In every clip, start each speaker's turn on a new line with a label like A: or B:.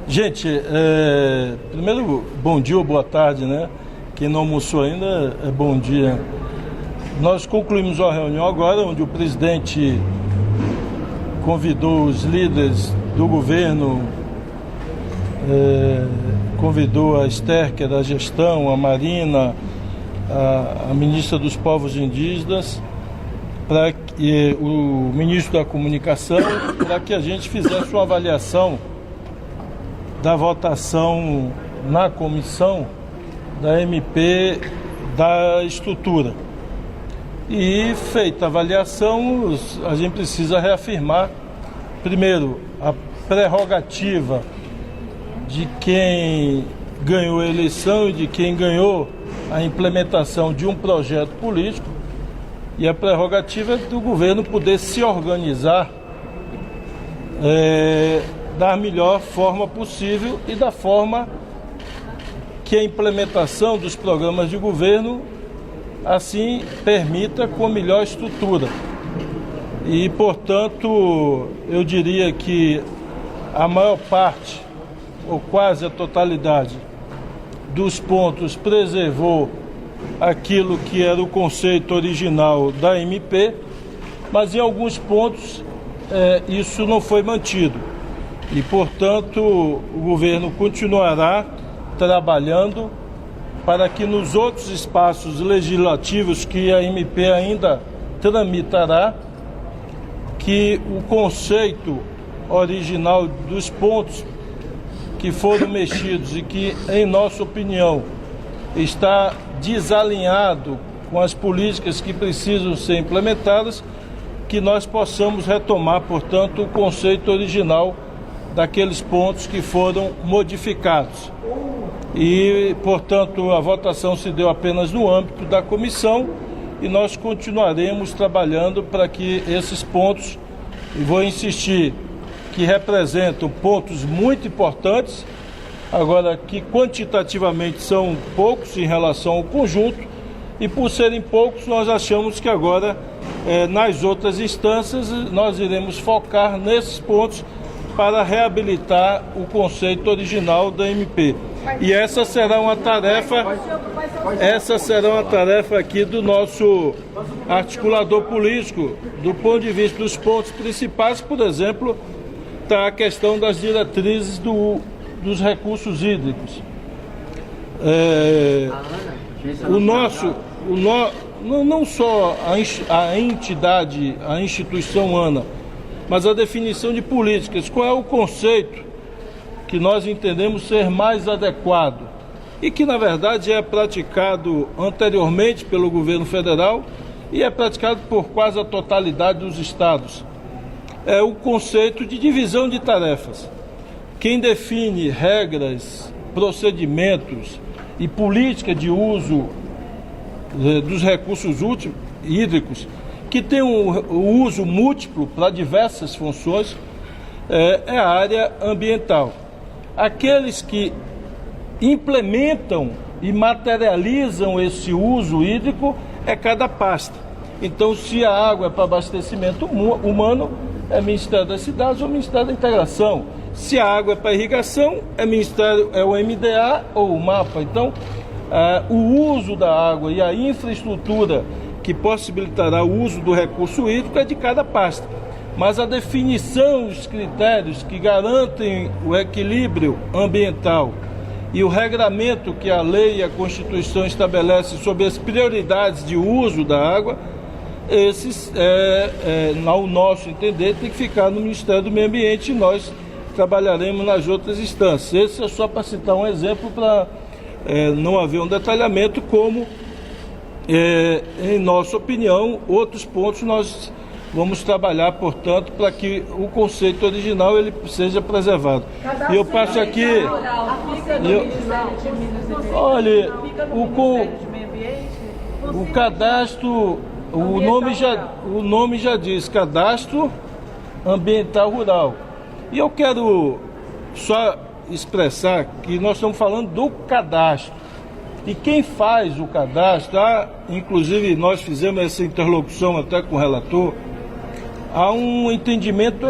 A: Gente, primeiro, bom dia ou boa tarde, né? Quem não almoçou ainda, bom dia. Nós concluímos uma reunião agora, onde o presidente convidou os líderes do governo, convidou a Esther, que é da gestão, a Marina, a ministra dos Povos Indígenas, o ministro da Comunicação, para que a gente fizesse uma avaliação da votação na comissão da MP da estrutura. E feita a avaliação, a gente precisa reafirmar, primeiro, a prerrogativa de quem ganhou a eleição e de quem ganhou a implementação de um projeto político, e a prerrogativa do governo poder se organizar da melhor forma possível e da forma que a implementação dos programas de governo assim permita, com melhor estrutura. E, portanto, eu diria que a maior parte, ou quase a totalidade, dos pontos preservou aquilo que era o conceito original da MP, mas em alguns pontos isso não foi mantido. E, portanto, o governo continuará trabalhando para que nos outros espaços legislativos que a MP ainda tramitará, que o conceito original dos pontos que foram mexidos e que, em nossa opinião, está desalinhado com as políticas que precisam ser implementadas, que nós possamos retomar, portanto, o conceito original daqueles pontos que foram modificados. E, portanto, a votação se deu apenas no âmbito da comissão e nós continuaremos trabalhando para que esses pontos, e vou insistir, que representam pontos muito importantes, agora que quantitativamente são poucos em relação ao conjunto, e por serem poucos nós achamos que agora, nas outras instâncias, nós iremos focar nesses pontos para reabilitar o conceito original da MP. E essa será uma tarefa aqui do nosso articulador político, do ponto de vista dos pontos principais. Por exemplo, está a questão das diretrizes dos recursos hídricos. Não só a entidade, a instituição ANA, mas a definição de políticas. Qual é o conceito que nós entendemos ser mais adequado e que, na verdade, é praticado anteriormente pelo governo federal e é praticado por quase a totalidade dos estados? É o conceito de divisão de tarefas. Quem define regras, procedimentos e política de uso dos recursos hídricos, que tem um uso múltiplo para diversas funções, é a área ambiental. Aqueles que implementam e materializam esse uso hídrico é cada pasta. Então, se a água é para abastecimento humano, é Ministério das Cidades ou Ministério da Integração. Se a água é para irrigação, é o MDA ou o MAPA. Então, o uso da água e a infraestrutura que possibilitará o uso do recurso hídrico é de cada pasta. Mas a definição dos critérios que garantem o equilíbrio ambiental e o regramento que a lei e a Constituição estabelecem sobre as prioridades de uso da água, esses, ao nosso entender, tem que ficar no Ministério do Meio Ambiente e nós trabalharemos nas outras instâncias. Esse é só para citar um exemplo, para não haver um detalhamento, como, em nossa opinião, outros pontos nós vamos trabalhar, portanto, para que o conceito original ele seja preservado. E eu passo aqui... Olha, o cadastro, o nome já diz, Cadastro Ambiental Rural. E eu quero só expressar que nós estamos falando do cadastro. E quem faz o cadastro, inclusive nós fizemos essa interlocução até com o relator, há um entendimento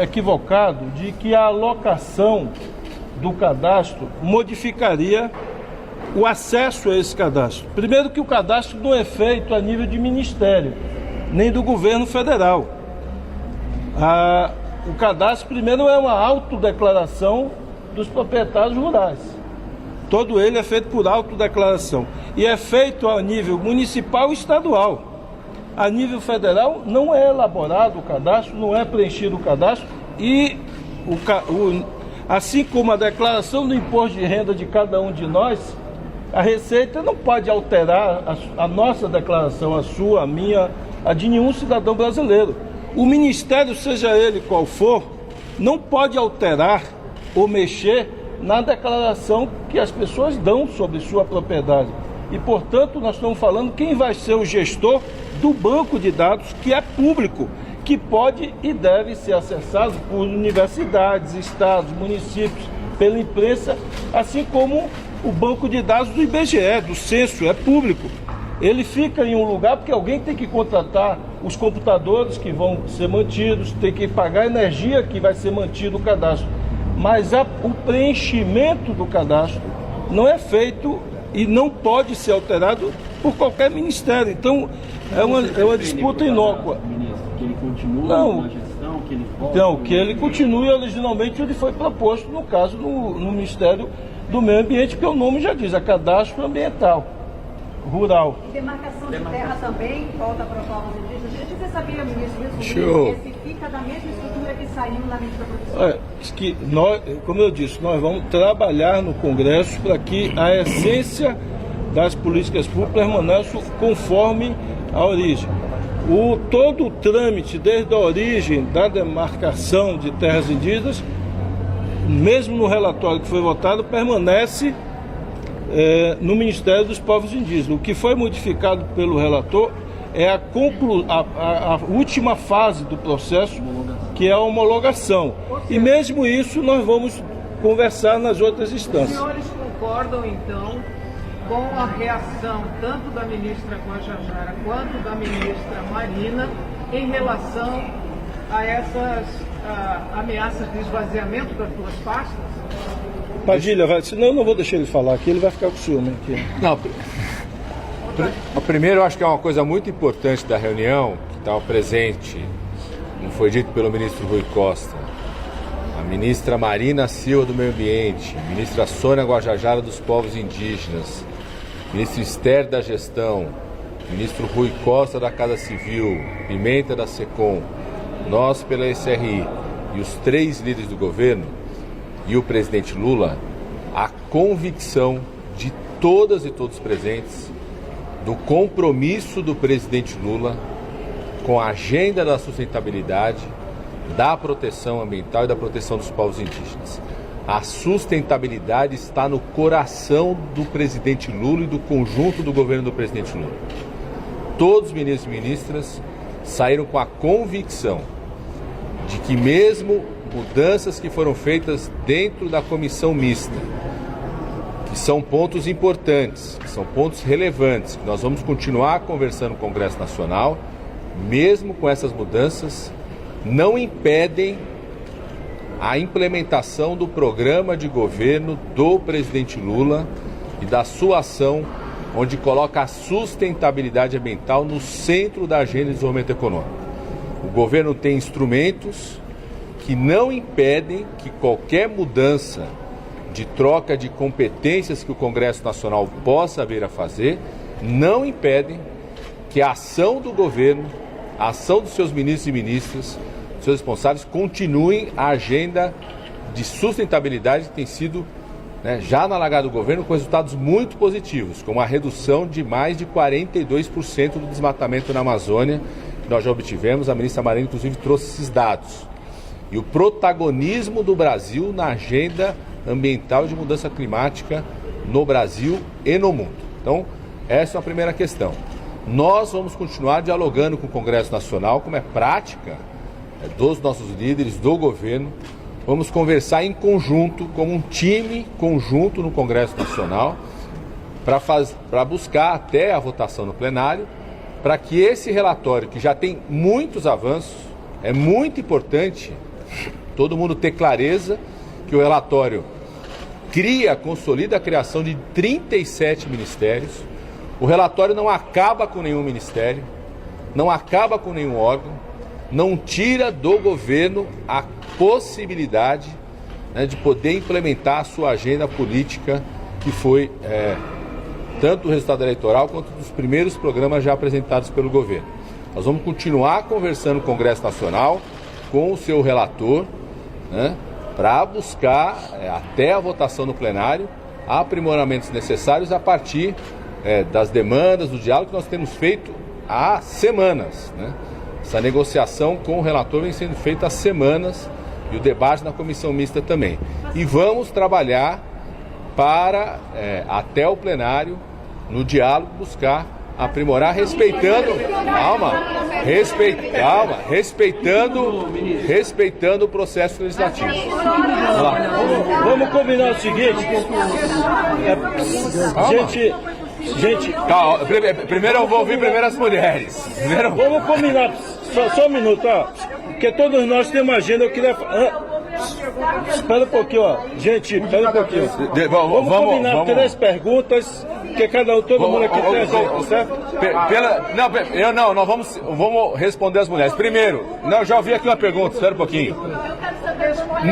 A: equivocado de que a alocação do cadastro modificaria o acesso a esse cadastro. Primeiro que o cadastro não é feito a nível de ministério, nem do governo federal. O cadastro, primeiro, é uma autodeclaração dos proprietários rurais. Todo ele é feito por autodeclaração. E é feito a nível municipal e estadual. A nível federal não é elaborado o cadastro, não é preenchido o cadastro. E, assim como a declaração do imposto de renda de cada um de nós, a Receita não pode alterar a nossa declaração, a sua, a minha, a de nenhum cidadão brasileiro. O Ministério, seja ele qual for, não pode alterar ou mexer na declaração que as pessoas dão sobre sua propriedade. E, portanto, nós estamos falando quem vai ser o gestor do banco de dados, que é público, que pode e deve ser acessado por universidades, estados, municípios, pela imprensa, assim como o banco de dados do IBGE, do censo, é público. Ele fica em um lugar porque alguém tem que contratar os computadores que vão ser mantidos, tem que pagar a energia que vai ser mantido o cadastro. Mas o preenchimento do cadastro não é feito e não pode ser alterado por qualquer ministério. Então, é uma disputa inócua.
B: Que ele continue na gestão, que ele volte...
A: Então, que ele continue originalmente onde foi proposto, no caso, no Ministério do Meio Ambiente, que o nome já diz, é cadastro ambiental, rural.
C: E demarcação de terra também, volta para os povos indígenas. Você sabia, ministro,
A: Show.
C: que fica da mesma estrutura que saiu na medida provisória?
A: Que nós, como eu disse, nós vamos trabalhar no Congresso para que a essência das políticas públicas permaneça conforme a origem. Todo o trâmite, desde a origem da demarcação de terras indígenas, mesmo no relatório que foi votado, permanece no Ministério dos Povos Indígenas. O que foi modificado pelo relator é a última fase do processo, que é a homologação. E mesmo isso nós vamos conversar nas outras instâncias.
D: Os senhores concordam, então, com a reação tanto da ministra Guajajara quanto da ministra Marina em relação a essas ameaças de esvaziamento das duas pastas?
A: Padilha, senão eu não vou deixar ele falar aqui, ele vai ficar com ciúme aqui.
E: Não, primeiro eu acho que é uma coisa muito importante da reunião, que estava presente, como foi dito pelo ministro Rui Costa, a ministra Marina Silva do Meio Ambiente, a ministra Sônia Guajajara dos Povos Indígenas, ministro Esther da Gestão, ministro Rui Costa da Casa Civil, Pimenta da SECOM, nós pela SRI e os 3 líderes do governo e o presidente Lula, a convicção de todas e todos presentes do compromisso do presidente Lula com a agenda da sustentabilidade, da proteção ambiental e da proteção dos povos indígenas. A sustentabilidade está no coração do presidente Lula e do conjunto do governo do presidente Lula. Todos os ministros e ministras saíram com a convicção de que mesmo mudanças que foram feitas dentro da comissão mista, que são pontos importantes, que são pontos relevantes, que nós vamos continuar conversando no Congresso Nacional, mesmo com essas mudanças, não impedem a implementação do programa de governo do presidente Lula e da sua ação, onde coloca a sustentabilidade ambiental no centro da agenda de desenvolvimento econômico. O governo tem instrumentos que não impedem que qualquer mudança de troca de competências que o Congresso Nacional possa vir a fazer, não impedem que a ação do governo, a ação dos seus ministros e ministras, seus responsáveis, continuem a agenda de sustentabilidade que tem sido já na largada do governo com resultados muito positivos, como a redução de mais de 42% do desmatamento na Amazônia, que nós já obtivemos. A ministra Marina, inclusive, trouxe esses dados. E o protagonismo do Brasil na agenda ambiental de mudança climática no Brasil e no mundo. Então, essa é a primeira questão. Nós vamos continuar dialogando com o Congresso Nacional, como é prática dos nossos líderes, do governo. Vamos conversar em conjunto, como um time conjunto no Congresso Nacional, para buscar até a votação no plenário, para que esse relatório, que já tem muitos avanços, é muito importante todo mundo ter clareza que o relatório consolida a criação de 37 ministérios. O relatório não acaba com nenhum ministério, não acaba com nenhum órgão, não tira do governo a possibilidade, né, de poder implementar a sua agenda política, que foi tanto o resultado eleitoral quanto dos primeiros programas já apresentados pelo governo. Nós vamos continuar conversando com o Congresso Nacional, com o seu relator, né, para buscar, até a votação no plenário, aprimoramentos necessários a partir das demandas, do diálogo que nós temos feito há semanas, né? Essa negociação com o relator vem sendo feita há semanas e o debate na comissão mista também. E vamos trabalhar para, até o plenário, no diálogo, buscar aprimorar, respeitando o processo legislativo.
A: Vamos combinar o seguinte, gente,
E: calma, primeiro eu vou ouvir as mulheres.
A: Vamos combinar, só um minuto, porque todos nós temos agenda, eu queria... Espera um pouquinho, gente, espera um pouquinho. Vamos combinar 3 perguntas, porque todo mundo aqui tem agenda, certo?
E: Nós vamos responder as mulheres. Primeiro, já ouvi aqui uma pergunta, espera um pouquinho.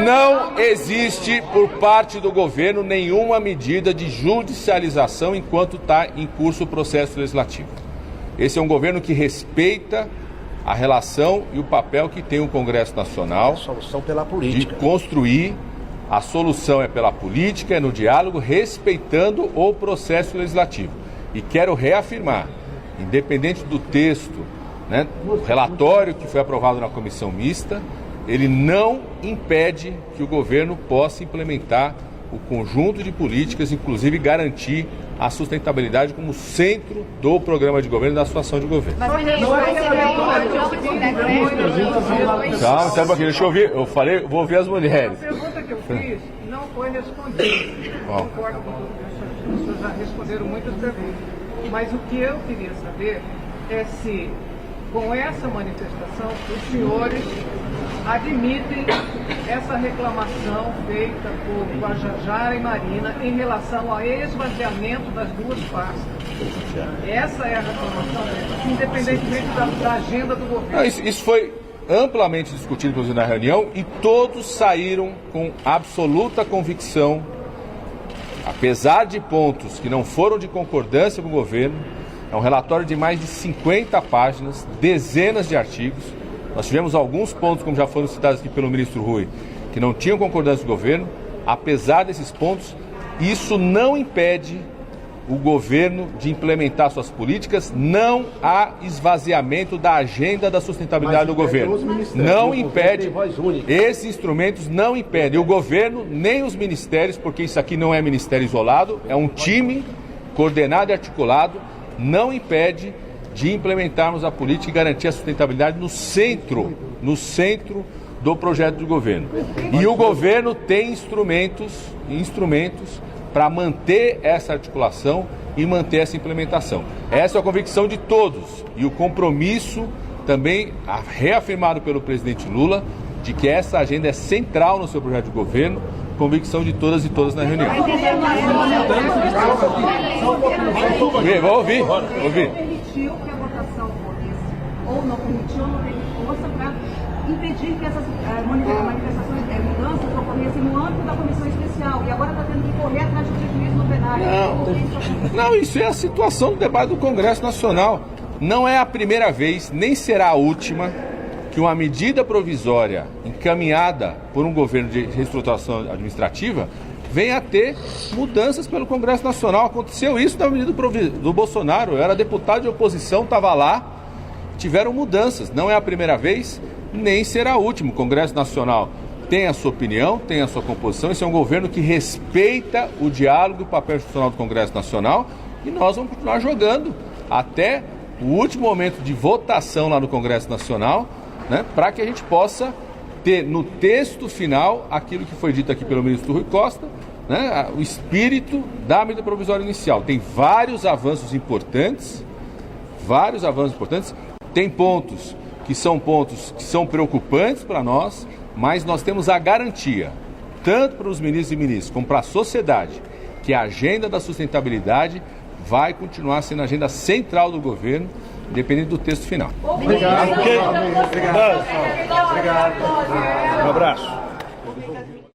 E: Não existe por parte do governo nenhuma medida de judicialização enquanto está em curso o processo legislativo. Esse é um governo que respeita a relação e o papel que tem o Congresso Nacional. A solução pela política. De construir, a solução é pela política, é no diálogo, respeitando o processo legislativo. E quero reafirmar, independente do texto, né, do relatório que foi aprovado na comissão mista, ele não impede que o governo possa implementar o conjunto de políticas, inclusive garantir a sustentabilidade como centro do programa de governo e da sua ação de governo. Calma, sabe aqui, deixa eu ouvir, vou ouvir as mulheres.
D: A pergunta que eu fiz não foi respondida. Concordo com tudo que as pessoas já responderam muitas perguntas. Mas o que eu queria saber é se, com essa manifestação, os senhores admitem essa reclamação feita por Guajajara e Marina em relação ao esvaziamento das 2 pastas. Essa é a reclamação, independentemente da agenda do governo.
E: Isso foi amplamente discutido, inclusive, na reunião, e todos saíram com absoluta convicção, apesar de pontos que não foram de concordância com o governo. É um relatório de mais de 50 páginas, dezenas de artigos. Nós tivemos alguns pontos, como já foram citados aqui pelo ministro Rui, que não tinham concordância do governo. Apesar desses pontos, isso não impede o governo de implementar suas políticas. Não há esvaziamento da agenda da sustentabilidade do governo. Não impede. Esses instrumentos não impedem o governo nem os ministérios, porque isso aqui não é ministério isolado, é um time coordenado e articulado. Não impede de implementarmos a política e garantir a sustentabilidade no centro do projeto do governo. E o governo tem instrumentos para manter essa articulação e manter essa implementação. Essa é a convicção de todos e o compromisso também reafirmado pelo presidente Lula de que essa agenda é central no seu projeto de governo, convicção de todas e todos na reunião. Vou ouvir.
C: Permitiu que a votação ocorresse, ou não permitiu, ou não teve força para impedir que essas manifestações, mudanças ocorressem no âmbito da comissão especial, e agora está tendo que correr atrás de prejuízo no plenário.
E: Não, isso é a situação do debate do Congresso Nacional. Não é a primeira vez, nem será a última, que uma medida provisória encaminhada por um governo de reestruturação administrativa venha a ter mudanças pelo Congresso Nacional. Aconteceu isso na medida do Bolsonaro. Eu era deputado de oposição, estava lá, tiveram mudanças. Não é a primeira vez, nem será a última. O Congresso Nacional tem a sua opinião, tem a sua composição. Esse é um governo que respeita o diálogo e o papel institucional do Congresso Nacional, e nós vamos continuar jogando até o último momento de votação lá no Congresso Nacional, né, para que a gente possa ter no texto final aquilo que foi dito aqui pelo ministro Rui Costa, né, o espírito da medida provisória inicial. Tem vários avanços importantes, tem pontos que são preocupantes para nós, mas nós temos a garantia tanto para os ministros e ministras como para a sociedade, que a agenda da sustentabilidade vai continuar sendo a agenda central do governo, independente do texto final.
A: Obrigado. Okay. Obrigado. Um abraço.